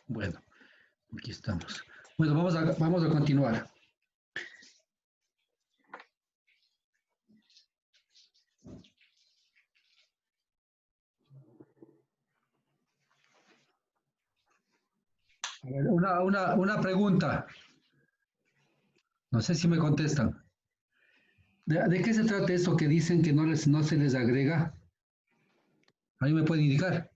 Bueno, aquí estamos. Bueno, vamos a continuar. A ver, una pregunta. No sé si me contestan. ¿De qué se trata esto que dicen que no se les agrega? ¿Alguien me puede indicar?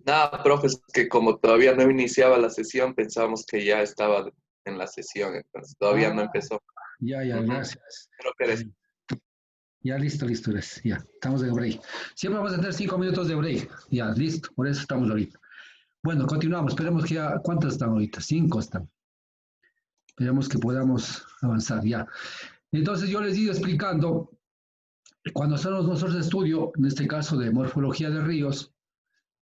Nada, profe, es que como todavía no iniciaba la sesión, pensábamos que ya estaba en la sesión, entonces todavía no empezó. Ya, gracias. Creo que eres. Ya, listo, ya, estamos en break. Siempre vamos a tener 5 minutos de break. Ya, listo, por eso estamos ahorita. Bueno, continuamos, esperemos que ya, ¿cuántas están ahorita? 5 están. Esperemos que podamos avanzar, ya. Entonces yo les he ido explicando, cuando hacemos nosotros estudio, en este caso de morfología de ríos,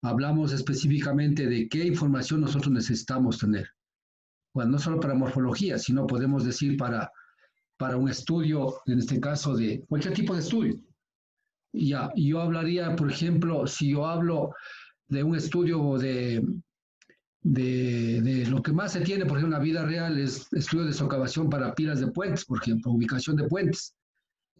hablamos específicamente de qué información nosotros necesitamos tener. Bueno, no solo para morfología, sino podemos decir para un estudio, en este caso de cualquier tipo de estudio. Ya, yo hablaría, por ejemplo, si yo hablo de un estudio de lo que más se tiene, por ejemplo, en la vida real, es estudio de socavación para pilas de puentes, por ejemplo, ubicación de puentes.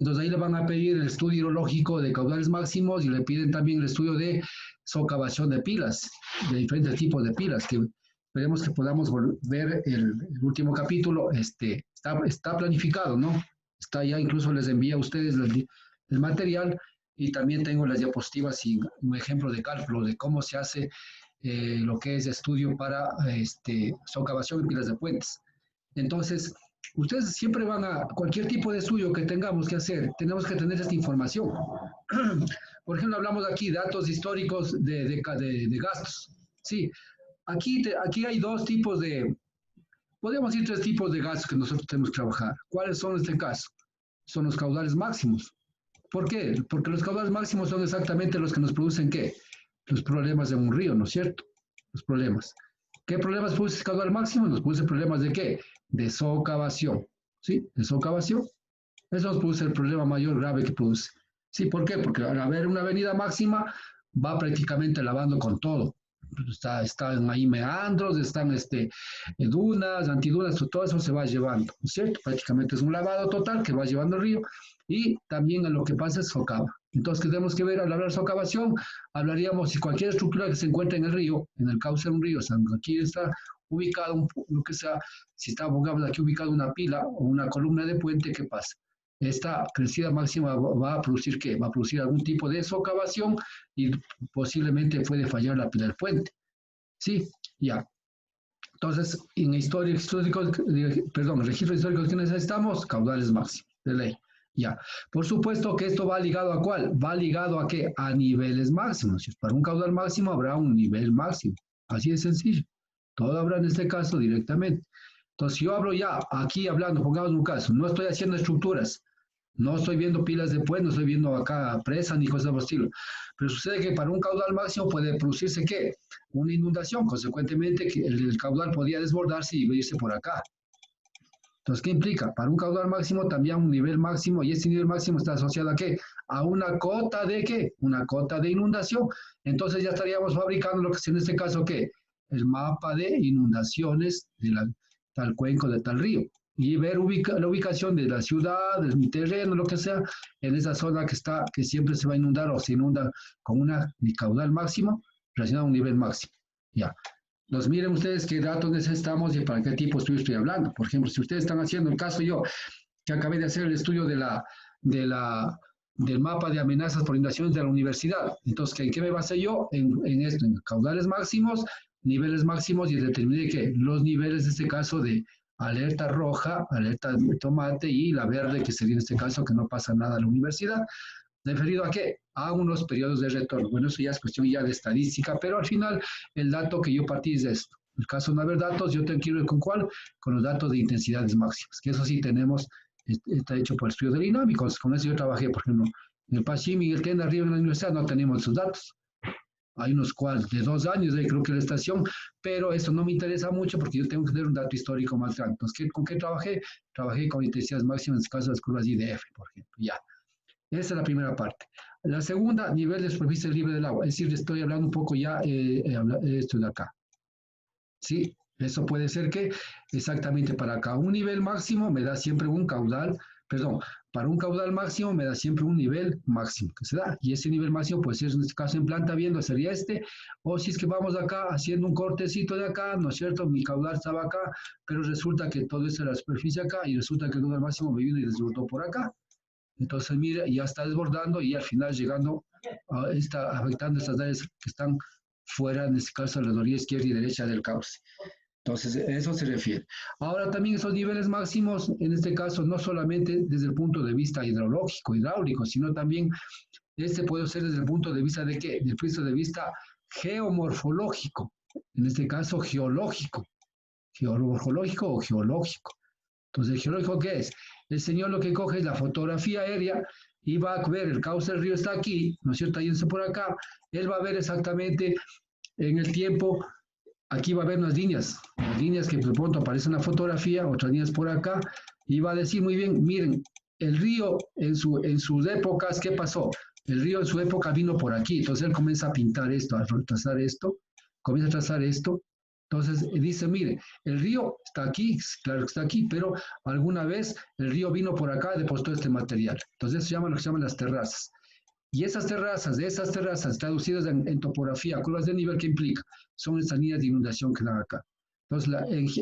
Entonces ahí le van a pedir el estudio hidrológico de caudales máximos y le piden también el estudio de socavación de pilas, de diferentes tipos de pilas, que esperemos que podamos ver el último capítulo. Está planificado, ¿no? Está ya, incluso les envía a ustedes el material, y también tengo las diapositivas y un ejemplo de cálculo de cómo se hace lo que es estudio para socavación de pilas de puentes. Entonces, ustedes siempre van a cualquier tipo de estudio que tengamos que hacer, tenemos que tener esta información. Por ejemplo, hablamos aquí datos históricos de gastos. Sí, aquí hay dos tipos podemos decir 3 tipos de gastos que nosotros tenemos que trabajar. ¿Cuáles son en este caso? Son los caudales máximos. ¿Por qué? Porque los caudales máximos son exactamente los que nos producen, ¿qué? Los problemas de un río, ¿no es cierto? Los problemas. ¿Qué problemas produce el caudal máximo? Nos produce problemas de ¿qué? De socavación. ¿Sí? De socavación. Eso nos produce el problema mayor grave que produce. ¿Sí? ¿Por qué? Porque al haber una avenida máxima, va prácticamente lavando con todo. Están ahí meandros, están dunas, antidunas, todo eso se va llevando, ¿no es cierto? Prácticamente es un lavado total que va llevando el río, y también en lo que pasa es socava. Entonces, ¿qué tenemos que ver al hablar de socavación? Hablaríamos si cualquier estructura que se encuentra en el río, en el cauce de un río, o sea, aquí está ubicado, lo que sea, si está aquí ubicado una pila o una columna de puente, ¿qué pasa? Esta crecida máxima va a producir ¿qué? Va a producir algún tipo de socavación y posiblemente puede fallar la pila del puente. Sí, ya. Entonces, en registro histórico que necesitamos, caudales máximos, de ley. Ya. Por supuesto que esto va ligado ¿a cuál? Va ligado ¿a qué? A niveles máximos. Para un caudal máximo habrá un nivel máximo. Así de sencillo. Todo habrá en este caso directamente. Entonces, yo hablo ya, aquí hablando, pongamos un caso, no estoy haciendo estructuras, no estoy viendo pilas de puente, no estoy viendo acá presas ni cosas por el estilo. Pero sucede que para un caudal máximo puede producirse ¿qué? Una inundación. Consecuentemente, que el caudal podría desbordarse y irse por acá. Entonces, ¿qué implica? Para un caudal máximo también un nivel máximo, y este nivel máximo está asociado ¿a qué? A una cota de ¿qué? Una cota de inundación. Entonces ya estaríamos fabricando lo que es en este caso ¿qué? El mapa de inundaciones de tal cuenco de tal río. Y ver la ubicación de la ciudad, de mi terreno, lo que sea, en esa zona que siempre se va a inundar o se inunda con un caudal máximo relacionado a un nivel máximo. Ya. Entonces, miren ustedes qué datos necesitamos y para qué tipo de estudio estoy hablando. Por ejemplo, si ustedes están haciendo el caso yo, que acabé de hacer el estudio de la, del mapa de amenazas por inundaciones de la universidad. Entonces, ¿en qué me basé yo? En esto, en caudales máximos, niveles máximos y determiné que los niveles de este caso de alerta roja, alerta de tomate y la verde, que sería en este caso que no pasa nada a la universidad. ¿Referido a qué? A unos periodos de retorno. Bueno, eso ya es cuestión ya de estadística, pero al final el dato que yo partí es de esto. En el caso de no haber datos, yo tengo que ir con cuál? Con los datos de intensidades máximas, que eso sí tenemos, está hecho por estudios dinámicos. Con eso yo trabajé, por ejemplo, en el Pachim y el TEN arriba en la universidad no tenemos esos datos. Hay unos cuales de 2 años, creo que la estación, pero eso no me interesa mucho porque yo tengo que tener un dato histórico más grande. Entonces, ¿con qué trabajé? Trabajé con intensidades máximas en el caso de las curvas IDF, por ejemplo. Ya. Esa es la primera parte. La segunda, nivel de superficie libre del agua. Es decir, estoy hablando un poco ya esto de acá. ¿Sí? Eso puede ser que exactamente para cada un nivel máximo me da siempre un caudal, perdón, para un caudal máximo me da siempre un nivel máximo que se da. Y ese nivel máximo puede ser, en este caso en planta viendo, sería este. O si es que vamos acá haciendo un cortecito de acá, ¿no es cierto? Mi caudal estaba acá, pero resulta que todo esto es la superficie acá y resulta que el caudal máximo me vino y desbordó por acá. Entonces, mira, ya está desbordando y al final llegando, está afectando estas áreas que están fuera, en este caso, la orilla izquierda y derecha del cauce. Entonces, a eso se refiere. Ahora, también esos niveles máximos, en este caso, no solamente desde el punto de vista hidrológico, hidráulico, sino también, este puede ser desde el punto de vista de qué? Del punto de vista geomorfológico, en este caso, geológico, geomorfológico o geológico. Entonces, ¿el geológico qué es? El señor lo que coge es la fotografía aérea y va a ver el cauce del río está aquí, ¿no es cierto? Yéndose por acá, él va a ver exactamente en el tiempo, aquí va a ver unas líneas que de pronto aparecen en la fotografía, otras líneas por acá, y va a decir muy bien, miren, el río en sus épocas, ¿qué pasó? El río en su época vino por aquí, entonces él comienza a pintar esto, a trazar esto, comienza a trazar esto, entonces dice, mire, el río está aquí, claro que está aquí, pero alguna vez el río vino por acá y depositó este material. Entonces se llaman lo que se llaman las terrazas. Y esas terrazas traducidas en topografía, curvas de nivel, ¿qué implica? Son estas líneas de inundación que dan acá. Entonces,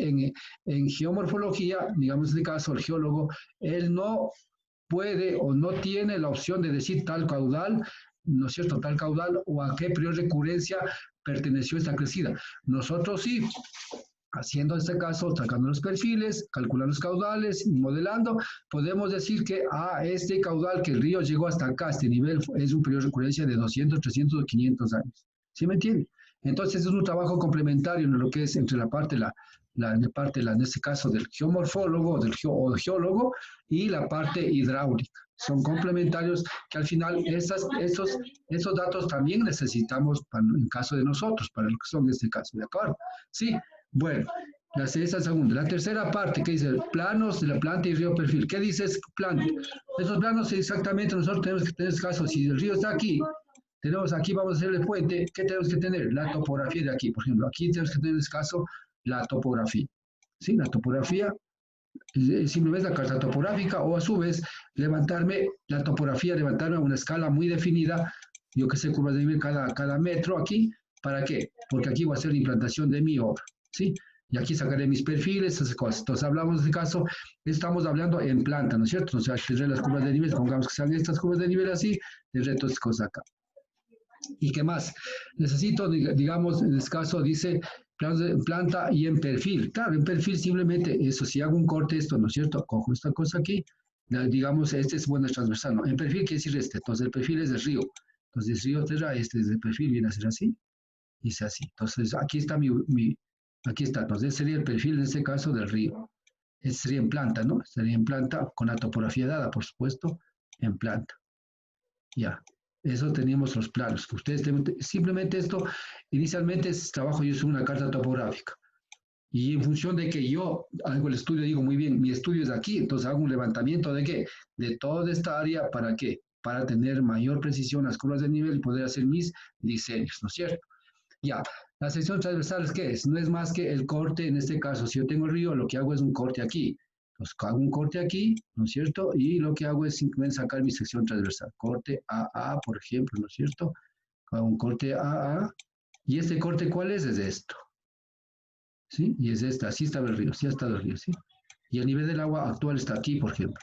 en geomorfología, digamos en este caso, el geólogo, él no puede o no tiene la opción de decir tal caudal, ¿no es cierto? Tal caudal o a qué periodo de recurrencia perteneció esta crecida. Nosotros sí, haciendo este caso, sacando los perfiles, calculando los caudales y modelando, podemos decir que este caudal que el río llegó hasta acá, este nivel, es un periodo de recurrencia de 200, 300 o 500 años. ¿Sí me entiende? Entonces es un trabajo complementario en lo que es entre la parte, en este caso del geomorfólogo o del geólogo y la parte hidráulica. Son complementarios que al final esos datos también necesitamos en caso de nosotros, para lo que son en este caso, ¿de acuerdo? Sí, bueno, esa segunda. La tercera parte que dice planos de la planta y río perfil. ¿Qué dice planta? Esos planos exactamente nosotros tenemos que tener caso. Si el río está aquí, tenemos aquí, vamos a hacer el puente, ¿qué tenemos que tener? La topografía de aquí, por ejemplo. Aquí tenemos que tener en caso la topografía. ¿Sí? La topografía, simplemente la carta topográfica o a su vez levantarme la topografía, levantarme a una escala muy definida, yo que sé, curvas de nivel cada metro aquí. ¿Para qué? Porque aquí va a ser la implantación de mi obra. ¿Sí? Y aquí sacaré mis perfiles, esas cosas. Entonces hablamos de este caso, estamos hablando en planta, ¿no es cierto? O sea, tendré las curvas de nivel, pongamos que sean estas curvas de nivel así, tendré todas estas cosas acá. ¿Y qué más? Necesito, digamos, en este caso dice planos de planta y en perfil. Claro, en perfil simplemente eso, si hago un corte esto, ¿no es cierto? Cojo esta cosa aquí, digamos, este es bueno transversal, ¿no? En perfil quiere decir este, entonces el perfil es del río. Entonces el río tierra, este es el perfil, viene a ser así, dice así. Entonces aquí está aquí está, entonces sería el perfil en este caso del río. Sería en planta, ¿no? Sería en planta con la topografía dada, por supuesto, en planta. Ya, eso teníamos los planos. Ustedes simplemente esto, inicialmente es trabajo, yo soy una carta topográfica. Y en función de que yo hago el estudio, digo, muy bien, mi estudio es aquí, entonces hago un levantamiento de qué? De toda esta área, ¿para qué? Para tener mayor precisión las curvas de nivel y poder hacer mis diseños, ¿no es cierto? Ya, la sección transversal, ¿qué es? No es más que el corte, en este caso, si yo tengo el río, lo que hago es un corte aquí. Pues hago un corte aquí, ¿no es cierto? Y lo que hago es simplemente sacar mi sección transversal. Corte AA, por ejemplo, ¿no es cierto? Hago un corte AA. ¿Y este corte cuál es? Es esto. ¿sí? Y es esta, así estaba el río, sí ha estado el río, ¿sí? Y el nivel del agua actual está aquí, por ejemplo.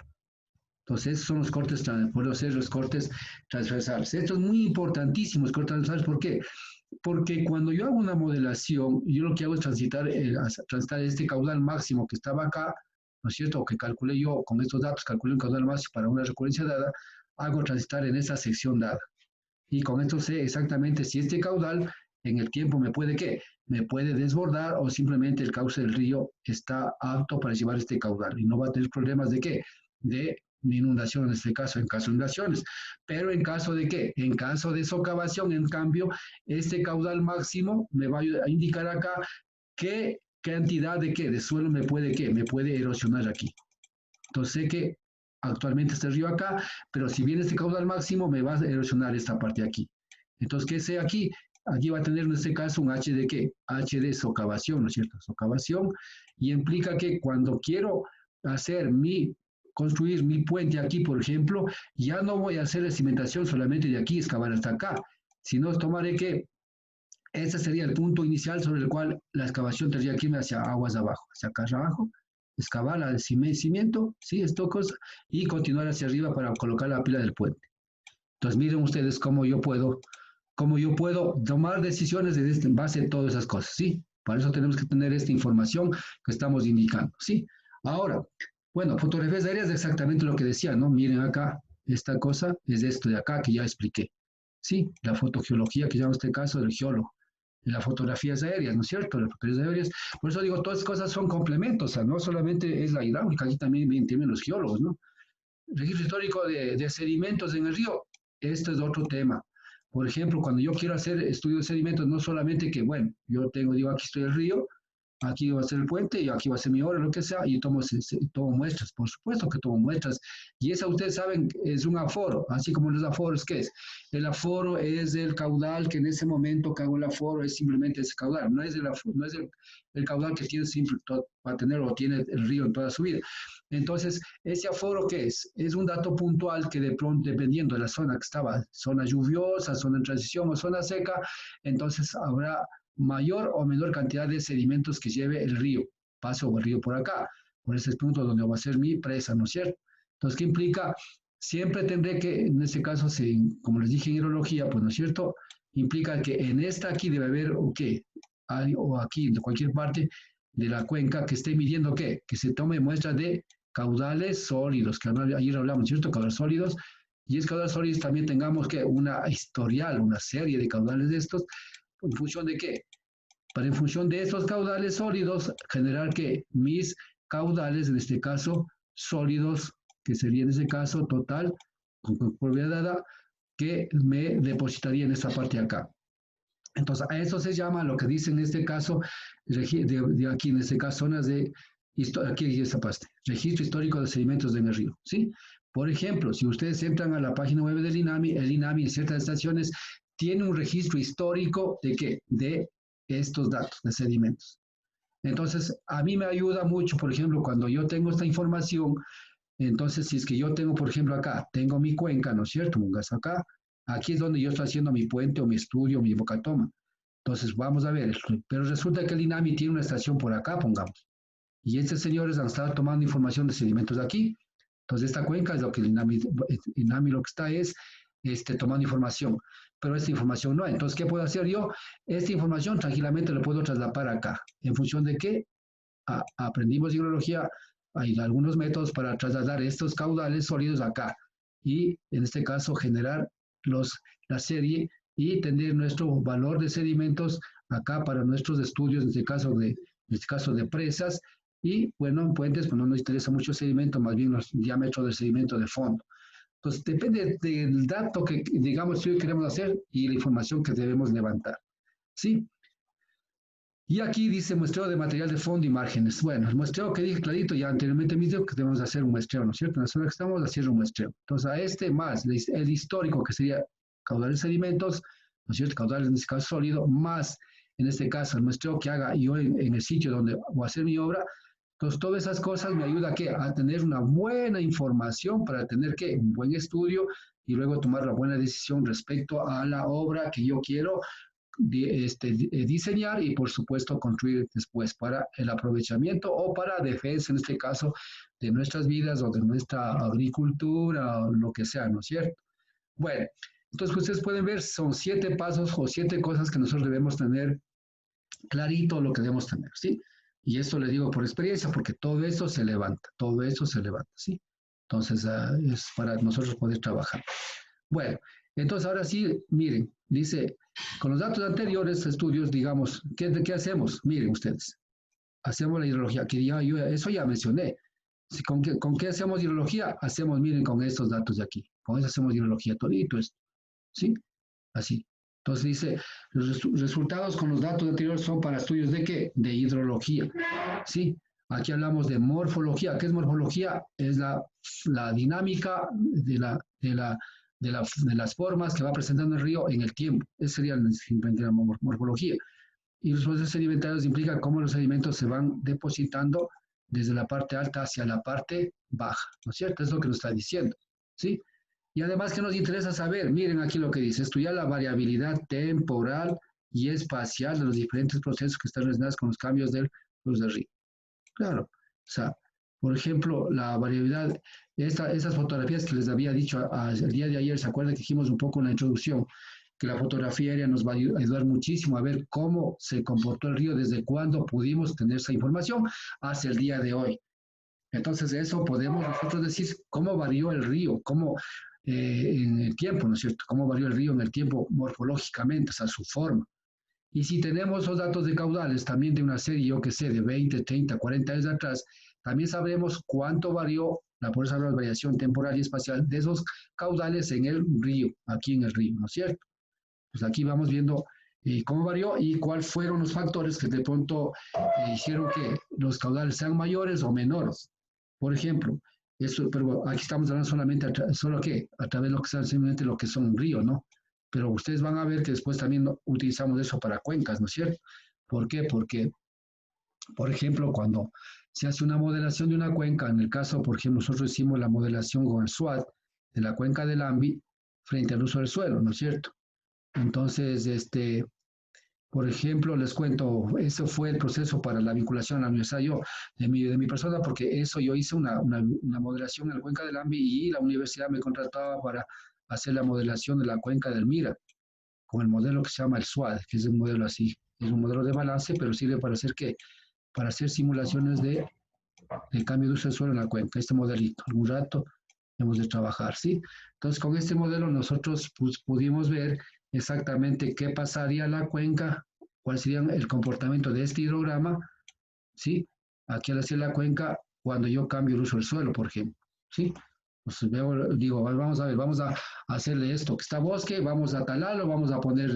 Entonces, esos son los cortes, puedo hacer los cortes transversales. Esto es muy importantísimo, los cortes transversales, ¿por qué? Porque cuando yo hago una modelación, yo lo que hago es transitar este caudal máximo que estaba acá, ¿no es cierto? O que calculé yo con estos datos, calculé un caudal máximo para una recurrencia dada, hago transitar en esa sección dada. Y con esto sé exactamente si este caudal en el tiempo me puede, ¿qué? Me puede desbordar o simplemente el cauce del río está apto para llevar este caudal y no va a tener problemas de qué? De inundación en este caso, en caso de inundaciones. Pero en caso de qué? En caso de socavación, en cambio, este caudal máximo me va a indicar acá qué cantidad de qué, de suelo me puede qué, me puede erosionar aquí. Entonces sé que actualmente está el río acá, pero si viene este caudal máximo me va a erosionar esta parte de aquí. Entonces, ¿qué sé aquí? Aquí va a tener en este caso un H de qué? H de socavación, ¿no es cierto? Socavación, y implica que cuando quiero construir mi puente aquí, por ejemplo, ya no voy a hacer la cimentación solamente de aquí, excavar hasta acá, sino tomaré que ese sería el punto inicial sobre el cual la excavación tendría que irme hacia aguas abajo, hacia acá abajo, excavar el cimiento, ¿sí? Esto cosa, y continuar hacia arriba para colocar la pila del puente. Entonces miren ustedes cómo yo puedo tomar decisiones en base a todas esas cosas, ¿sí? Para eso tenemos que tener esta información que estamos indicando, ¿sí? Ahora, bueno, fotografías aéreas es exactamente lo que decía, ¿no? Miren acá, esta cosa es esto de acá que ya expliqué, ¿sí? La fotogeología que llama este caso del geólogo. Las fotografías aéreas, ¿no es cierto? Las fotografías aéreas. Por eso digo, todas las cosas son complementos, o sea, no solamente es la hidráulica, aquí también tienen los geólogos, ¿no? Registro histórico de sedimentos en el río, este es otro tema. Por ejemplo, cuando yo quiero hacer estudio de sedimentos, no solamente que, bueno, yo digo, aquí estoy el río, aquí va a ser el puente y aquí va a ser mi obra, lo que sea, y tomo muestras, por supuesto que tomo muestras. Y esa, ustedes saben, es un aforo, así como los aforos, ¿qué es? El aforo es el caudal que en ese momento que hago el aforo es simplemente ese caudal, no es el caudal que tiene siempre, va a tener o tiene el río en toda su vida. Entonces, ese aforo, ¿qué es? Es un dato puntual que de pronto, dependiendo de la zona que estaba, zona lluviosa, zona en transición o zona seca, entonces habrá mayor o menor cantidad de sedimentos que lleve el río, paso el río por acá, por ese punto donde va a ser mi presa, ¿no es cierto? Entonces, ¿qué implica? Siempre tendré que, en este caso, como les dije en hidrología, pues, ¿no es cierto? Implica que en esta aquí debe haber, o qué, o aquí, de cualquier parte de la cuenca, que esté midiendo, ¿qué? Que se tome muestras de caudales sólidos, que ayer hablamos, ¿cierto? Caudales sólidos, y es caudales sólidos también tengamos que una historial, una serie de caudales de estos, ¿en función de qué? Para en función de estos caudales sólidos, generar que mis caudales, en este caso, sólidos, que sería en este caso total, con probabilidad dada, que me depositaría en esta parte de acá. Entonces, a eso se llama lo que dice en este caso, de aquí en este caso, zonas de, aquí esta parte, registro histórico de sedimentos en el río, ¿sí? Por ejemplo, si ustedes entran a la página web del INAMI, el INAMI en ciertas estaciones tiene un registro histórico de qué? De estos datos de sedimentos. Entonces, a mí me ayuda mucho, por ejemplo, cuando yo tengo esta información, entonces, si es que yo tengo, por ejemplo, acá, tengo mi cuenca, ¿no es cierto? Un gas acá, aquí es donde yo estoy haciendo mi puente o mi estudio, mi bocatoma. Entonces, vamos a ver, pero resulta que el INAMI tiene una estación por acá, pongamos. Y estos señores han estado tomando información de sedimentos de aquí. Entonces, esta cuenca es lo que el INAMI lo que está es tomando información, pero esta información no hay. Entonces, ¿qué puedo hacer yo? Esta información tranquilamente la puedo trasladar acá. ¿En función de qué? Aprendimos hidrología, hay algunos métodos para trasladar estos caudales sólidos acá y, en este caso, generar la serie y tener nuestro valor de sedimentos acá para nuestros estudios, en este caso de presas, y bueno, en puentes, pues no nos interesa mucho el sedimento, más bien los diámetros del sedimento de fondo. Entonces, depende del dato que, digamos, que queremos hacer y la información que debemos levantar. ¿Sí? Y aquí dice muestreo de material de fondo y márgenes. Bueno, el muestreo que dije clarito ya anteriormente me dijo que debemos hacer un muestreo, ¿no es cierto? En la zona que estamos haciendo un muestreo. Entonces, a este más el histórico, que sería caudales de sedimentos, ¿no es cierto? Caudales en este caso sólido, más en este caso el muestreo que haga yo en el sitio donde voy a hacer mi obra. Entonces, todas esas cosas me ayudan a tener una buena información para tener un buen estudio y luego tomar la buena decisión respecto a la obra que yo quiero diseñar y, por supuesto, construir después para el aprovechamiento o para defensa, en este caso, de nuestras vidas o de nuestra agricultura o lo que sea, ¿no es cierto? Bueno, entonces ustedes pueden ver, son 7 pasos o 7 cosas que nosotros debemos tener clarito lo que debemos tener, ¿sí? Y esto le digo por experiencia, porque todo eso se levanta, ¿sí? Entonces, es para nosotros poder trabajar. Bueno, entonces ahora sí, miren, dice, con los datos anteriores, estudios, digamos, ¿qué hacemos? Miren ustedes, hacemos la hidrología, que eso ya mencioné. ¿Con qué hacemos hidrología? Hacemos, miren, con estos datos de aquí. Con eso hacemos hidrología, todito esto, ¿sí? Así. Entonces dice, los resultados con los datos anteriores son para estudios ¿de qué? De hidrología, ¿sí? Aquí hablamos de morfología. ¿Qué es morfología? Es la dinámica de las formas que va presentando el río en el tiempo. Esa sería la morfología. Y los procesos sedimentarios implican cómo los sedimentos se van depositando desde la parte alta hacia la parte baja, ¿no es cierto? Es lo que nos está diciendo, ¿sí? Y además, ¿qué nos interesa saber? Miren aquí lo que dice, estudiar la variabilidad temporal y espacial de los diferentes procesos que están relacionados con los cambios del curso del río. Claro, o sea, por ejemplo, la variabilidad, esas fotografías que les había dicho el día de ayer, ¿se acuerdan que dijimos un poco en la introducción? Que la fotografía aérea nos va a ayudar muchísimo a ver cómo se comportó el río, desde cuándo pudimos tener esa información hasta el día de hoy. Entonces, eso podemos nosotros decir cómo varió el río, cómo en el tiempo, ¿no es cierto? Cómo varió el río en el tiempo morfológicamente, o sea, su forma. Y si tenemos los datos de caudales también de una serie, yo que sé, de 20, 30, 40 años atrás, también sabremos cuánto varió, por eso hablamos de variación temporal y espacial, de esos caudales en el río, aquí en el río, ¿no es cierto? Pues aquí vamos viendo cómo varió y cuáles fueron los factores que de pronto hicieron que los caudales sean mayores o menores. Por ejemplo, eso, pero aquí estamos hablando solamente solo a través de lo que son simplemente lo que son ríos, ¿no? Pero ustedes van a ver que después también utilizamos eso para cuencas, ¿no es cierto? ¿Por qué? Porque, por ejemplo, cuando se hace una modelación de una cuenca, en el caso, por ejemplo, nosotros hicimos la modelación con el SWAT de la cuenca del AMBI frente al uso del suelo, ¿no es cierto? Entonces, por ejemplo, les cuento, eso fue el proceso para la vinculación a la universidad de mi persona, porque eso yo hice una modelación en la cuenca del AMBI y la universidad me contrataba para hacer la modelación de la cuenca del Mira, con el modelo que se llama el SWAD, que es un modelo así, es un modelo de balance, pero sirve para hacer ¿qué? Para hacer simulaciones de cambio de uso del suelo en la cuenca, este modelito, algún rato hemos de trabajar, ¿sí? Entonces, con este modelo nosotros pudimos ver exactamente qué pasaría a la cuenca, cuál sería el comportamiento de este hidrograma, ¿sí? Aquí al hacer la cuenca, cuando yo cambio el uso del suelo, por ejemplo, ¿sí? Pues digo, vamos a ver, vamos a hacerle esto, que está bosque, vamos a talarlo, vamos a poner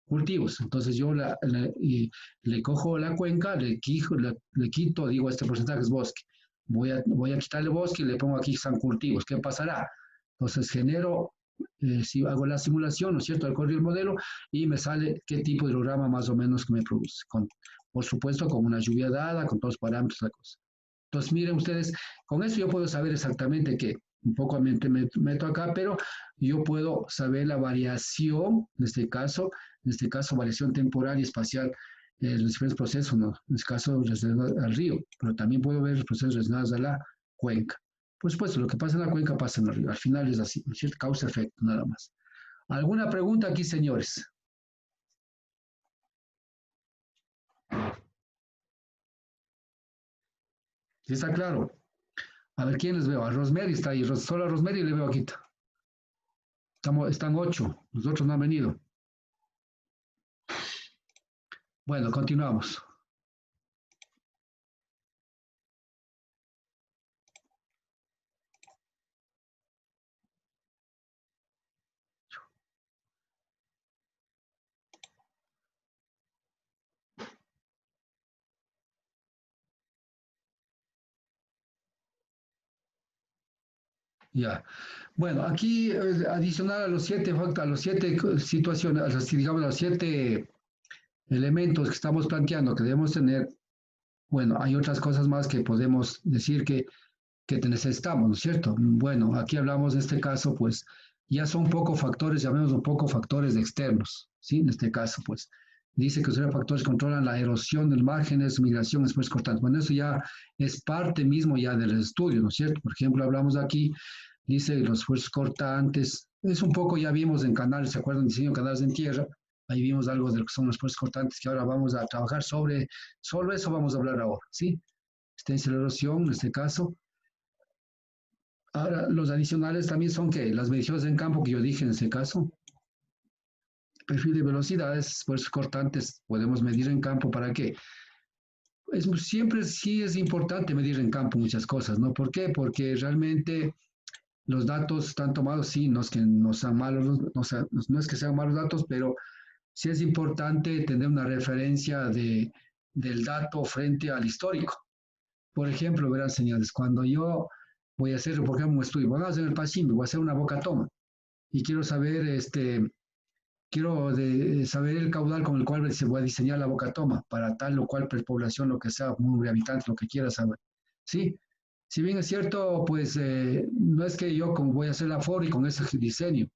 cultivos. Entonces yo le cojo la cuenca, le quito, digo, este porcentaje es bosque. Voy a quitarle bosque y le pongo aquí están cultivos. ¿Qué pasará? Entonces genero, si hago la simulación, ¿no es cierto? Corro el modelo y me sale qué tipo de hidrograma más o menos que me produce. Por supuesto, con una lluvia dada, con todos los parámetros, la cosa. Entonces, miren ustedes, con eso yo puedo saber exactamente qué. Un poco me meto acá, pero yo puedo saber la variación, en este caso, variación temporal y espacial, los diferentes procesos, ¿no? En este caso, relacionados al río, pero también puedo ver los procesos relacionados a la cuenca. Por supuesto, lo que pasa en la cuenca pasa en el río. Al final es así, ¿no es cierto? Causa-efecto, nada más. ¿Alguna pregunta aquí, señores? ¿Sí está claro? A ver, ¿quién les veo? A Rosemary está ahí. Solo a Rosemary le veo aquí. Están 8. Los otros no han venido. Bueno, continuamos. Ya. Bueno, aquí adicional a los 7 situaciones, digamos, a los 7 elementos que estamos planteando que debemos tener, bueno, hay otras cosas más que podemos decir que necesitamos, ¿no es cierto? Bueno, aquí hablamos en este caso, pues ya son un poco factores, llamemos un poco factores externos, ¿sí? En este caso, pues, dice que los factores controlan la erosión del margen, su migración, esfuerzos cortantes. Bueno, eso ya es parte mismo ya del estudio, ¿no es cierto? Por ejemplo, hablamos aquí, dice los esfuerzos cortantes, es un poco, ya vimos en canales, ¿se acuerdan? Diseño de canales en tierra, ahí vimos algo de lo que son los esfuerzos cortantes, que ahora vamos a trabajar sobre, solo eso vamos a hablar ahora, ¿sí? Resistencia a la erosión, en este caso. Ahora, los adicionales también son, ¿qué? Las mediciones en campo que yo dije en ese caso. Perfil de velocidades, esfuerzos cortantes, podemos medir en campo, ¿para qué? Siempre sí es importante medir en campo muchas cosas, ¿no? ¿Por qué? Porque realmente los datos están tomados, sí, no es que no sean malos, no es que sean malos datos, pero sí es importante tener una referencia del dato frente al histórico. Por ejemplo, verán señores, cuando yo voy a hacer, por ejemplo, un estudio, voy a hacer el Pachimbi, voy a hacer una boca toma y quiero saber, saber el caudal con el cual se va a diseñar la boca toma para tal o cual población, lo que sea, un número de habitantes, lo que quiera saber. ¿Sí? Si bien es cierto, pues no es que yo como voy a hacer la FOR y con ese diseño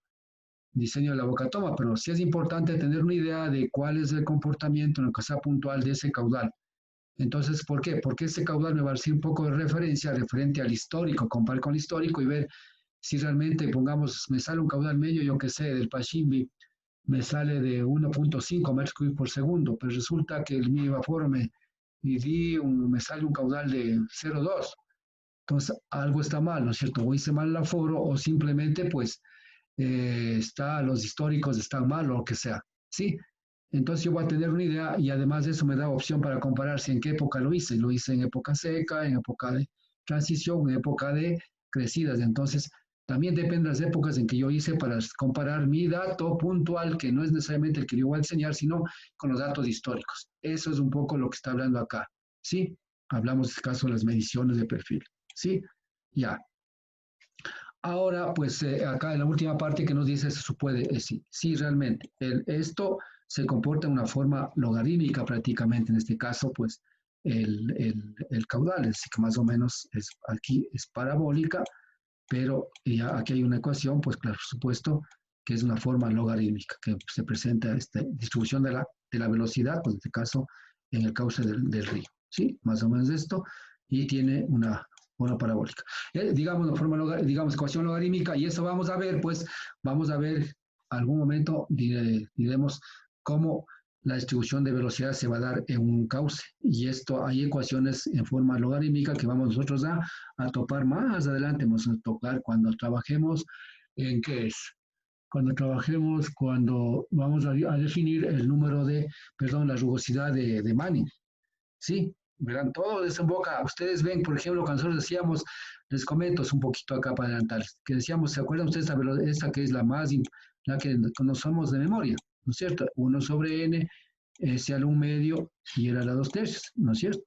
de la boca toma, pero sí es importante tener una idea de cuál es el comportamiento en lo que sea puntual de ese caudal. Entonces, ¿por qué? Porque ese caudal me va a decir un poco de referencia referente al histórico, comparar con el histórico y ver si realmente, pongamos, me sale un caudal medio, yo que sé, del Pachimbi, me sale de 1.5 metros cúbicos por segundo, pero resulta que mi evaporo me sale un caudal de 0.2. Entonces, algo está mal, ¿no es cierto? O hice mal el aforo o simplemente, pues, los históricos están mal o lo que sea, ¿sí? Entonces yo voy a tener una idea y además de eso me da opción para comparar si en qué época lo hice. Lo hice en época seca, en época de transición, en época de crecidas. Entonces, también depende de las épocas en que yo hice para comparar mi dato puntual, que no es necesariamente el que yo voy a enseñar, sino con los datos históricos. Eso es un poco lo que está hablando acá, ¿sí? Hablamos en este caso de las mediciones de perfil, ¿sí? Ya. Ahora, pues acá en la última parte que nos dice, se supone, sí, sí, realmente, esto se comporta de una forma logarítmica prácticamente, en este caso, pues el caudal, es que más o menos aquí es parabólica, pero ya aquí hay una ecuación, pues claro, por supuesto, que es una forma logarítmica, que se presenta esta distribución de la velocidad, pues en este caso, en el cauce del río, ¿sí? Más o menos esto, y tiene una parabólica. Digamos, digamos, ecuación logarítmica, y eso vamos a ver, pues, vamos a ver algún momento, diremos cómo la distribución de velocidad se va a dar en un cauce. Y esto, hay ecuaciones en forma logarítmica que vamos nosotros a topar más adelante, vamos a tocar cuando trabajemos en qué es. Cuando vamos a definir el número la rugosidad de Manning. Sí, verán, todo desemboca. Ustedes ven, por ejemplo, cuando nosotros decíamos, les comento un poquito acá para adelantar, que decíamos, ¿se acuerdan ustedes esta que es la que conocemos de memoria? ¿No es cierto? 1 sobre n, ese al 1 medio y era la 2 tercios, ¿no es cierto?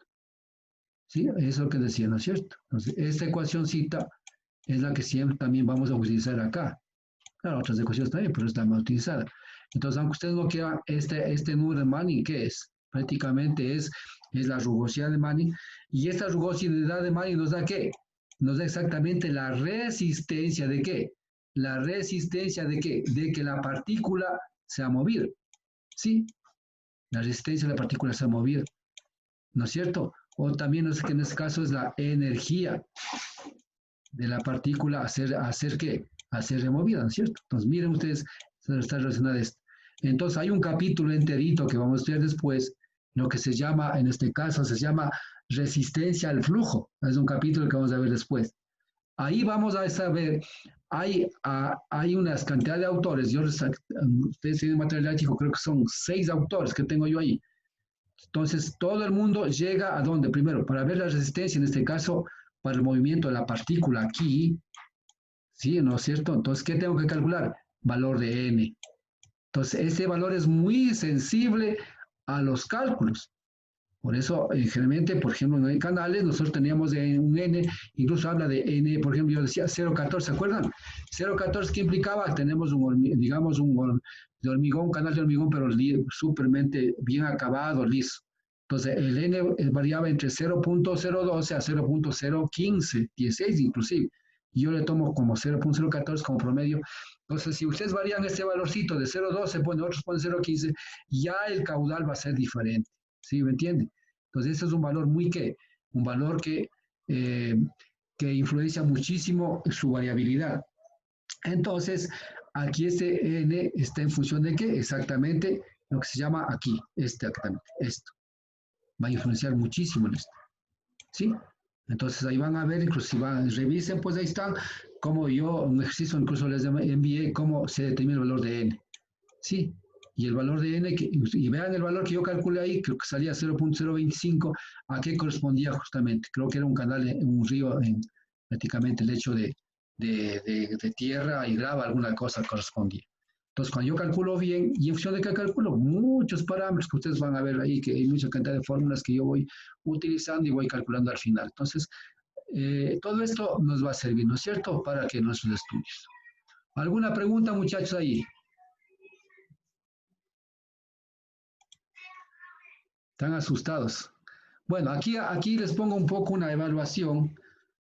Sí, eso es lo que decía, ¿no es cierto? Entonces, esta ecuacióncita es la que siempre también vamos a utilizar acá. Claro, otras ecuaciones también, pero está más utilizada. Entonces, aunque ustedes no quieran, este número de Manning, ¿qué es? Prácticamente es la rugosidad de Manning. Y esta rugosidad de Manning nos da ¿qué? Nos da exactamente la resistencia de ¿qué? La resistencia de ¿qué? De que la partícula se ha movido. ¿Sí? La resistencia de la partícula se ha movido. ¿No es cierto? O también no sé que en este caso es la energía de la partícula a ser ¿qué? A ser removida, ¿no es cierto? Entonces, miren ustedes, está relacionado esto. Entonces, hay un capítulo enterito que vamos a estudiar después, lo que se llama, en este caso, se llama resistencia al flujo. Es un capítulo que vamos a ver después. Ahí vamos a saber, hay unas cantidad de autores, ustedes tienen material didáctico, creo que son 6 autores que tengo yo ahí. Entonces, todo el mundo llega a dónde? Primero, para ver la resistencia, en este caso, para el movimiento de la partícula aquí, ¿sí? ¿No es cierto? Entonces, ¿qué tengo que calcular? Valor de n. Entonces, ese valor es muy sensible a los cálculos. Por eso, generalmente, por ejemplo, en canales, nosotros teníamos un n, incluso habla de n, por ejemplo, yo decía 0.14, ¿se acuerdan? 0.14, ¿qué implicaba? Tenemos digamos, un canal de hormigón, pero súpermente bien acabado, liso. Entonces, el n variaba entre 0.012 a 0.015, 16 inclusive. y yo le tomo como 0.014 como promedio. Entonces, si ustedes varían este valorcito de 0.12, pone otros ponen 0.15, ya el caudal va a ser diferente. ¿Sí? ¿Me entienden? Entonces, ese es un valor un valor que influencia muchísimo su variabilidad. Entonces, aquí este N está en función de qué? Exactamente lo que se llama aquí, exactamente, esto. Va a influenciar muchísimo en esto. ¿Sí? Entonces ahí van a ver, incluso si revisen, pues ahí están, como yo, un ejercicio incluso les envié cómo se determina el valor de N. ¿Sí? Y el valor de N, y vean el valor que yo calculé ahí, creo que salía 0.025, ¿a qué correspondía justamente? Creo que era un canal, un río, prácticamente el hecho de tierra y grava, alguna cosa correspondía. Entonces, cuando yo calculo bien, y en función de que calculo muchos parámetros que ustedes van a ver ahí, que hay mucha cantidad de fórmulas que yo voy utilizando y voy calculando al final. Entonces, todo esto nos va a servir, ¿no es cierto?, para que nuestros estudios. ¿Alguna pregunta, muchachos, ahí? Están asustados. Bueno, aquí les pongo un poco una evaluación.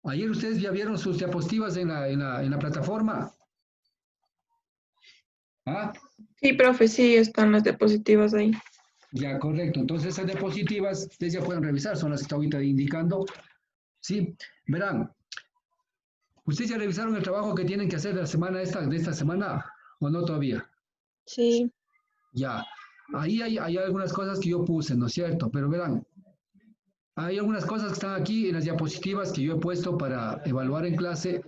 Ayer ustedes ya vieron sus diapositivas en la plataforma. ¿Ah? Sí, profe, sí, están las diapositivas ahí. Ya, correcto. Entonces, esas diapositivas ustedes ya pueden revisar, son las que está ahorita indicando. Sí, verán. ¿Ustedes ya revisaron el trabajo que tienen que hacer de esta semana o no todavía? Sí. Ya. Ahí hay algunas cosas que yo puse, ¿no es cierto? Pero verán, hay algunas cosas que están aquí en las diapositivas que yo he puesto para evaluar en clase,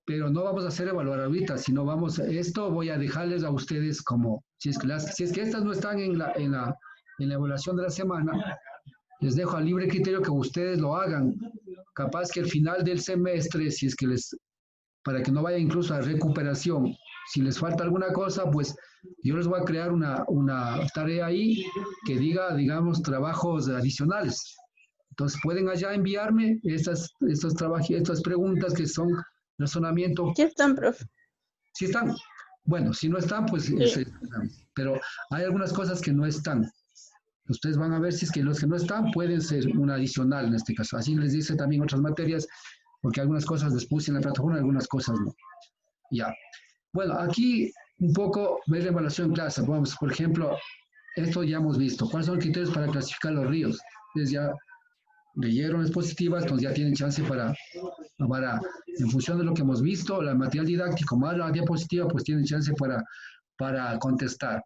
pero no vamos a hacer evaluar ahorita, sino esto voy a dejarles a ustedes como, si es que estas no están en la evaluación de la semana, les dejo a libre criterio que ustedes lo hagan. Capaz que al final del semestre, si es que para que no vaya incluso a recuperación, si les falta alguna cosa, pues yo les voy a crear una tarea ahí que diga, digamos, trabajos adicionales. Entonces pueden allá enviarme estas preguntas que son razonamiento. ¿Qué están, profe? ¿Sí están? Bueno, si no están, pues, sí. Pero hay algunas cosas que no están. Ustedes van a ver si es que los que no están pueden ser una adicional en este caso. Así les dice también otras materias, porque algunas cosas les puse en la plataforma, algunas cosas no. Ya. Bueno, aquí un poco ver la evaluación en clase. Vamos, por ejemplo, esto ya hemos visto. ¿Cuáles son los criterios para clasificar los ríos? Ustedes ya leyeron las positivas, entonces ya tienen chance para, en función de lo que hemos visto, la material didáctico más la diapositiva, pues tienen chance para contestar.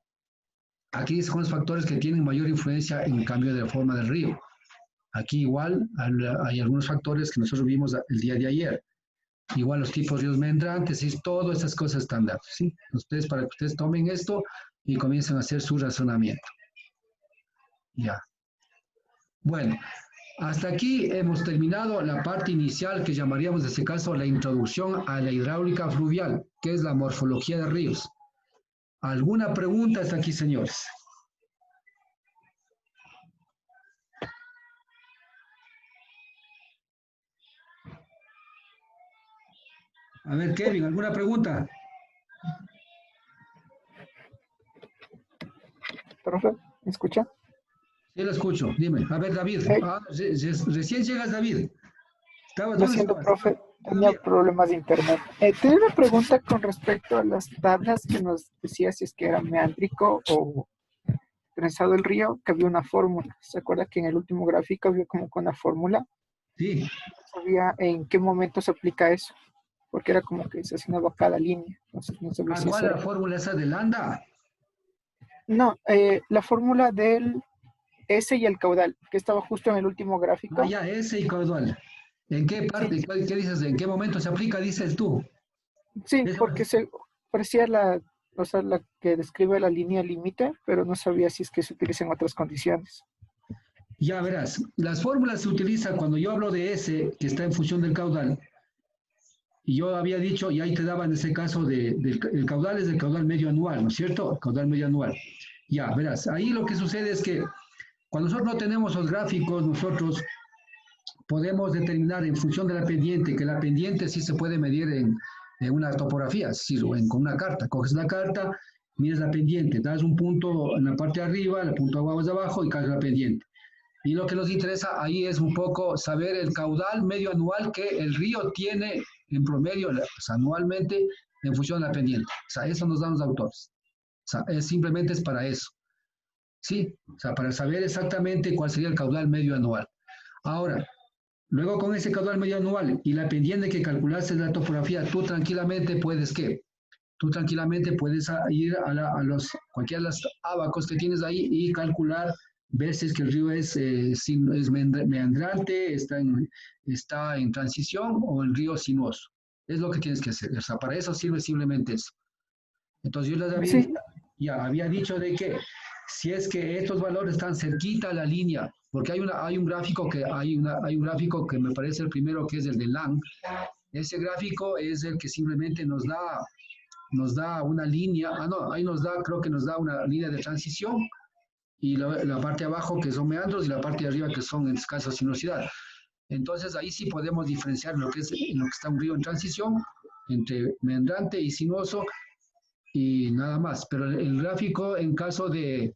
Aquí son los factores que tienen mayor influencia en el cambio de la forma del río. Aquí igual hay algunos factores que nosotros vimos el día de ayer. Igual los tipos de ríos meandrantes y todas esas cosas están dadas, ¿sí? Ustedes, para que ustedes tomen esto y comiencen a hacer su razonamiento. Ya. Bueno, hasta aquí hemos terminado la parte inicial que llamaríamos en este caso la introducción a la hidráulica fluvial, que es la morfología de ríos. ¿Alguna pregunta hasta aquí, señores? A ver, Kevin, ¿alguna pregunta? Profe, ¿me escucha? Sí, lo escucho. Dime. A ver, David. Recién llegas, David. Lo siento, profe, tenía problemas de internet. Tenía una pregunta con respecto a las tablas que nos decía si es que era meándrico o trenzado el río, que había una fórmula. ¿Se acuerda que en el último gráfico había como con una fórmula? Sí. No sabía en qué momento se aplica eso, porque era como que se asignaba cada línea. Entonces no sabía si ¿Cuál eso es era. la fórmula esa de Landa? No, la fórmula del S y el caudal, que estaba justo en el último gráfico. Ah, ya, S y caudal. ¿En qué parte? Sí. ¿Qué dices? ¿En qué momento se aplica? Dices tú. Sí, Eso. porque se parecía la que describe la línea límite, pero no sabía si es que se utiliza en otras condiciones. Ya verás, las fórmulas se utilizan cuando yo hablo de S, que está en función del caudal, y yo había dicho, y ahí te daba en ese caso, el caudal es el caudal medio anual, ¿no es cierto? El caudal medio anual. Ya, verás, ahí lo que sucede es que cuando nosotros no tenemos los gráficos, nosotros podemos determinar en función de la pendiente, que la pendiente sí se puede medir en una topografía, es decir, con una carta. Coges la carta, mides la pendiente, das un punto en la parte de arriba, el punto de abajo abajo y cargas la pendiente. Y lo que nos interesa ahí es un poco saber el caudal medio anual que el río tiene en promedio, pues, anualmente, en función de la pendiente. O sea, eso nos dan los autores. O sea, simplemente es para eso. ¿Sí? O sea, para saber exactamente cuál sería el caudal medio anual. Ahora, luego con ese caudal medio anual y la pendiente que calculaste en la topografía, tú tranquilamente puedes, ¿qué? Tú tranquilamente puedes ir a cualquiera de los abacos que tienes ahí y calcular, ver si es que el río es meandrante, está en transición o el río sinuoso. Es lo que tienes que hacer. O sea, para eso sirve simplemente eso. Entonces yo les había dicho de que si es que estos valores están cerquita a la línea, porque hay un gráfico que me parece el primero, que es el de Lang. Ese gráfico es el que simplemente nos da una línea, ahí creo que nos da una línea de transición, y la parte de abajo que son meandros y la parte de arriba que son en escasa sinuosidad. Entonces ahí sí podemos diferenciar lo que está un río en transición entre meandrante y sinuoso y nada más. Pero el gráfico en caso de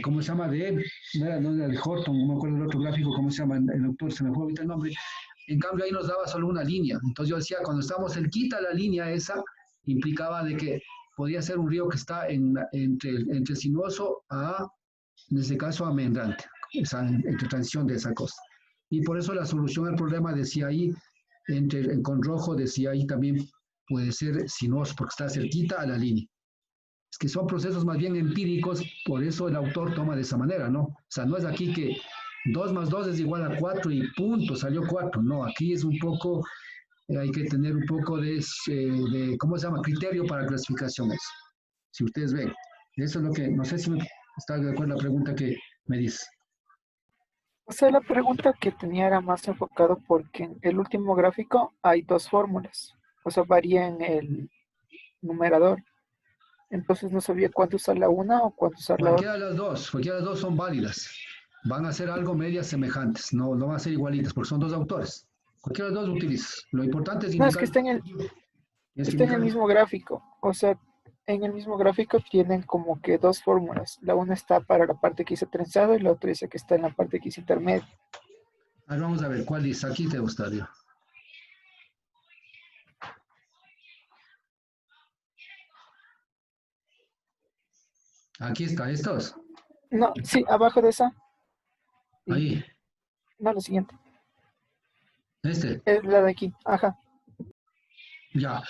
¿cómo se llama? No era de Horton, no me acuerdo del otro gráfico, ¿cómo se llama? El autor, se me fue ahorita el nombre. En cambio ahí nos daba solo una línea. Entonces yo decía, cuando estamos cerquita a la línea esa, implicaba de que podía ser un río que está entre sinuoso en este caso, a meandrante, entre transición de esa cosa. Y por eso la solución al problema decía ahí, con rojo decía ahí también puede ser sinuoso, porque está cerquita a la línea. Es que son procesos más bien empíricos, por eso el autor toma de esa manera, ¿no? O sea, no es aquí que 2 más 2 es igual a 4 y punto, salió 4. No, aquí es un poco, hay que tener un poco de ¿cómo se llama? Criterio para clasificaciones. Si ustedes ven, eso es lo que, no sé si está de acuerdo la pregunta que me dice. O sea, la pregunta que tenía era más enfocado porque en el último gráfico hay 2 fórmulas. O sea, varía en el numerador. Entonces no sabía cuánto usar la una o cuánto usar la otra. Cualquiera de las dos son válidas. Van a ser algo medias semejantes, no van a ser igualitas, porque son 2 autores. Cualquiera de los dos utilizas. Lo importante es No, indicar... es que está en el mismo gráfico. O sea, en el mismo gráfico tienen como que 2 fórmulas. La una está para la parte que hice trenzado y la otra dice que está en la parte que hice intermedio. Vamos a ver, ¿cuál dice? Aquí te gustaría. Aquí está, estos. No, sí, abajo de esa. Ahí. No, la siguiente. Este. Es la de aquí, ajá. Ya.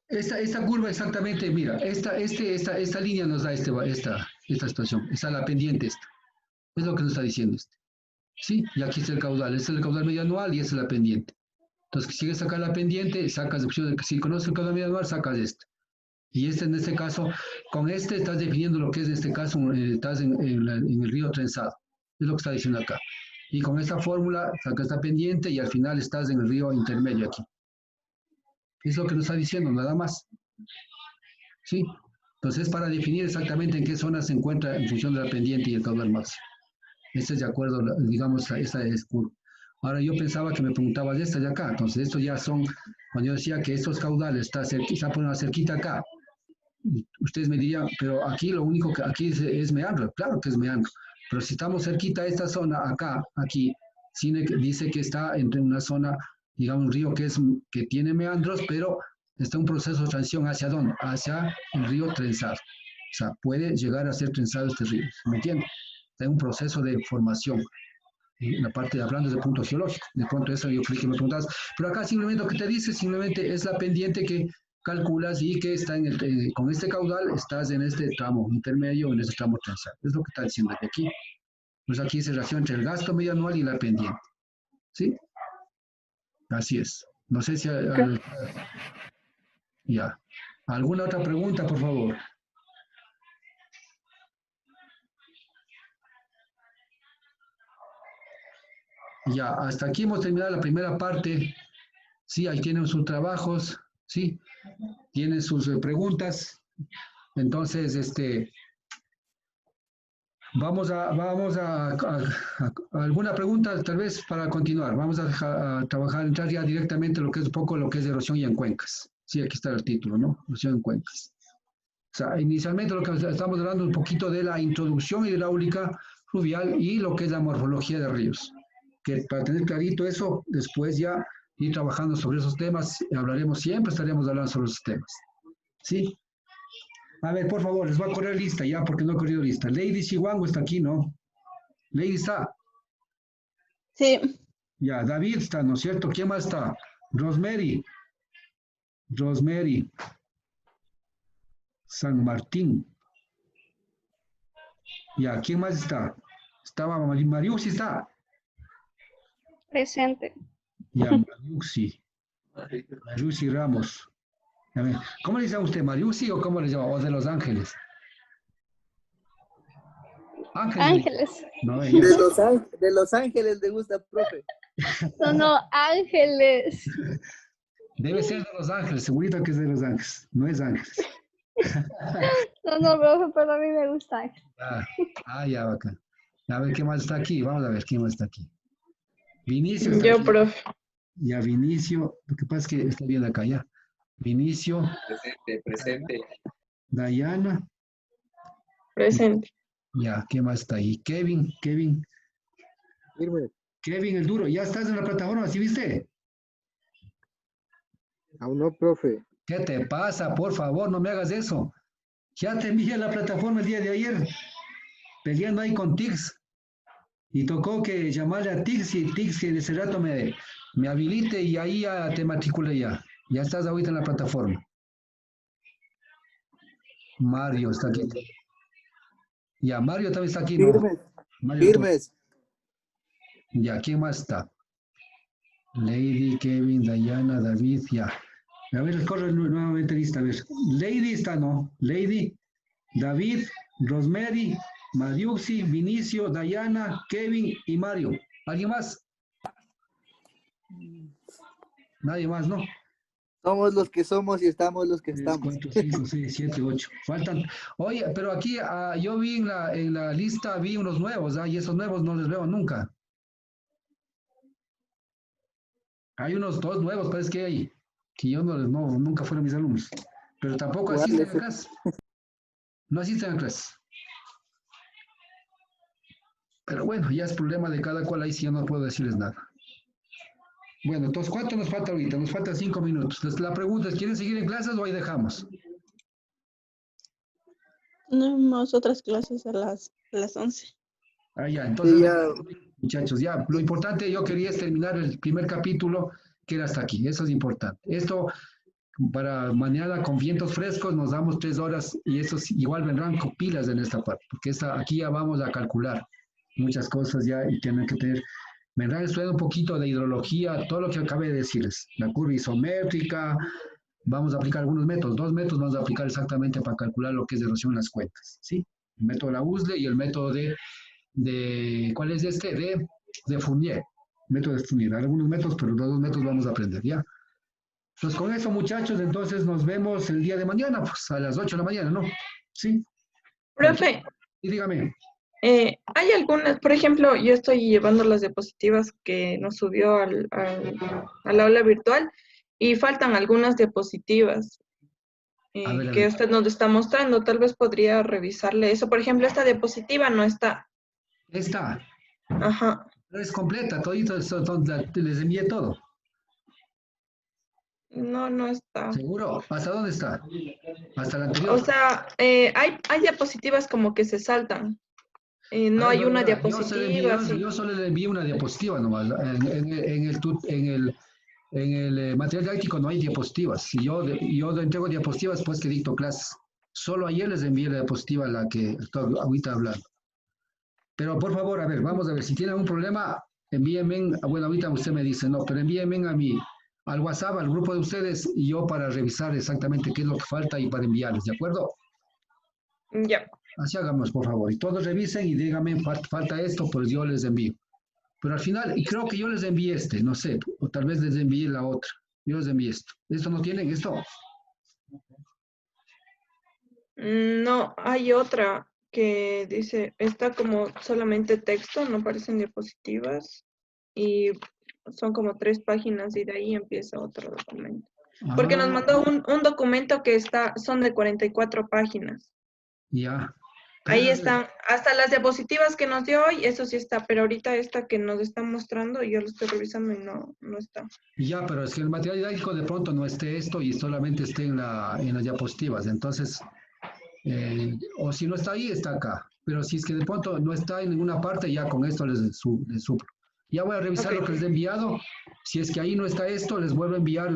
Esta curva exactamente, mira, esta línea nos da esta situación. Está la pendiente esta. Es lo que nos está diciendo este. ¿Sí? Y aquí está el caudal. Este es el caudal medio anual y esta es la pendiente. Entonces, si quieres sacar la pendiente, sacas opción de que si conoces el caudal medio anual, sacas este. Y en este caso, con este estás definiendo lo que es en este caso, estás en el río trenzado. Es lo que está diciendo acá. Y con esta fórmula sacas esta pendiente y al final estás en el río intermedio aquí. Es lo que nos está diciendo, nada más. ¿Sí? Entonces, para definir exactamente en qué zona se encuentra en función de la pendiente y el caudal máximo. Este es de acuerdo, digamos, esta es curva. Ahora yo pensaba que me preguntabas de esta de acá. Entonces, estos ya son, cuando yo decía que estos caudales están poniendo cerquita acá, ustedes me dirían, pero aquí lo único que aquí es meandro, claro que es meandro, pero si estamos cerquita a esta zona acá, aquí, dice que está entre una zona, digamos, un río que tiene meandros, pero está en un proceso de transición ¿hacia dónde? Hacia el río trenzado. O sea, puede llegar a ser trenzado este río, ¿me entienden? Está en un proceso de formación. En la parte de hablando desde el punto geológico, de pronto eso yo creí que me preguntabas, pero acá simplemente lo que te dice, simplemente es la pendiente que calculas y que está con este caudal estás en este tramo intermedio, en este tramo trenzado. Es lo que está diciendo aquí. Pues aquí se relaciona entre el gasto medio anual y la pendiente. ¿Sí? Así es. No sé si... ya. ¿Alguna otra pregunta, por favor? Ya, hasta aquí hemos terminado la primera parte. Sí, ahí tienen sus trabajos. Sí, tienen sus preguntas. Entonces, vamos a alguna pregunta tal vez para continuar. Vamos a trabajar, entrar ya directamente lo que es un poco lo que es erosión y en cuencas. Sí, aquí está el título, ¿no? Erosión en cuencas. O sea, inicialmente lo que estamos hablando un poquito de la introducción hidráulica fluvial y lo que es la morfología de ríos. Que para tener clarito eso, después ya ir trabajando sobre esos temas. Hablaremos siempre, estaremos hablando sobre esos temas. ¿Sí? A ver, por favor, les voy a correr lista ya, porque no he corrido lista. Lady Chihuango está aquí, ¿no? Lady está. Sí. Ya, David está, ¿no es cierto? ¿Quién más está? Rosemary. Rosemary. San Martín. Ya, ¿quién más está? Estaba Mariuxi, está. Presente. Ya, Mariuxi. Mariuxi Ramos. A ver, ¿cómo le dice a usted? ¿Mariuxi o cómo le llama? ¿O de Los Ángeles? Ángeles. Ángeles. No, ella. De Los Ángeles le gusta, profe. No, no, Ángeles. Debe ser de Los Ángeles, segurito que es de Los Ángeles. No es Ángeles. No, no, profe, pero a mí me gusta Ángeles. Ya, bacán. A ver, ¿qué más está aquí? Vamos a ver, ¿quién más está aquí? Vinicio está Yo, aquí. profe. Ya, Vinicio. Lo que pasa es que está bien acá, ya. Vinicio. Presente. Dayana. Presente. Ya, ¿qué más está ahí? Kevin. Firme. Kevin, el duro. Ya estás en la plataforma, ¿sí viste? Aún no, profe. ¿Qué te pasa? Por favor, no me hagas eso. Ya te envié la plataforma el día de ayer, peleando ahí con Tix. Y tocó que llamarle a Tix y Tix que de ese rato me habilite y ahí ya te matriculé ya. Ya estás ahorita en la plataforma. Mario está aquí. Ya, Mario también está aquí, ¿no? Firmes. Mario, Firmes. ya, ¿quién más está? Lady, Kevin, Dayana, David, ya. A ver, corre nuevamente lista, a ver. Lady está, ¿no? Lady, David, Rosemary, Mariuxi, Vinicio, Dayana, Kevin y Mario. ¿Alguien más? Nadie más, ¿no? Somos los que somos y estamos los que 3, estamos. 4, 5, 6, 7, 8. Faltan. Oye, pero aquí yo vi en la lista, vi unos nuevos, y esos nuevos no les veo nunca. Hay unos 2 nuevos, parece que hay, que yo nunca fueron mis alumnos. Pero tampoco asisten a clase. No asisten a clase. Pero bueno, ya es problema de cada cual, ahí sí yo no puedo decirles nada. Bueno, entonces, ¿cuánto nos falta ahorita? Nos falta 5 minutos. Entonces, la pregunta es, ¿quieren seguir en clases o ahí dejamos? Tenemos otras clases a las 11. Ya, entonces, Sí, ya. muchachos, ya, lo importante yo quería es terminar el primer capítulo, que era hasta aquí, eso es importante. Esto, para mañana con vientos frescos, nos damos 3 horas y eso igual vendrán con pilas en esta parte, porque aquí ya vamos a calcular muchas cosas ya y tienen que tener, vendrán estudiando un poquito de hidrología, todo lo que acabé de decirles, la curva isométrica, vamos a aplicar algunos métodos, 2 métodos vamos a aplicar exactamente para calcular lo que es erosión en las cuencas, ¿sí? El método de la USLE y el método ¿cuál es este? De Fournier, método de Fournier, algunos métodos, pero los 2 métodos vamos a aprender, ¿ya? Pues con eso, muchachos, entonces nos vemos el día de mañana, pues a las 8 de la mañana, ¿no? ¿Sí? Profe, Y dígame. hay algunas, por ejemplo, yo estoy llevando las diapositivas que nos subió al aula virtual y faltan algunas diapositivas A ver. que usted nos está mostrando. Tal vez podría revisarle eso. Por ejemplo, esta diapositiva no está. Está. Ajá. Es completa, todito, les envié todo. No está. ¿Seguro? ¿Hasta dónde está? Hasta la anterior. O sea, hay diapositivas como que se saltan. No hay una diapositiva. Yo solo le envié una diapositiva nomás. En el material didáctico no hay diapositivas. Y yo entrego diapositivas pues que dicto clases. Solo ayer les envié la diapositiva a la que estoy ahorita hablando. Pero por favor, a ver, vamos a ver. Si tienen algún problema, envíenme. Bueno, ahorita usted me dice, no, pero envíenme al WhatsApp, al grupo de ustedes, y yo para revisar exactamente qué es lo que falta y para enviarles, ¿de acuerdo? Ya. Así hagamos, por favor. Y todos revisen y díganme, falta esto, pues yo les envío. Pero al final, y creo que yo les envié no sé, o tal vez les envié la otra. Yo les envié esto. ¿Esto no tienen? ¿Esto? No, hay otra que dice, está como solamente texto, no aparecen diapositivas y son como 3 páginas y de ahí empieza otro documento. Porque nos mandó un documento que son de 44 páginas. Ya. Ahí están, hasta las diapositivas que nos dio hoy, eso sí está, pero ahorita esta que nos están mostrando, yo lo estoy revisando y no está. Ya, pero es que el material didáctico de pronto no esté esto y solamente esté en las diapositivas. Entonces, o si no está ahí, está acá. Pero si es que de pronto no está en ninguna parte, ya con esto les suplo. Ya voy a revisar Ok. lo que les he enviado. Si es que ahí no está esto, les vuelvo a enviar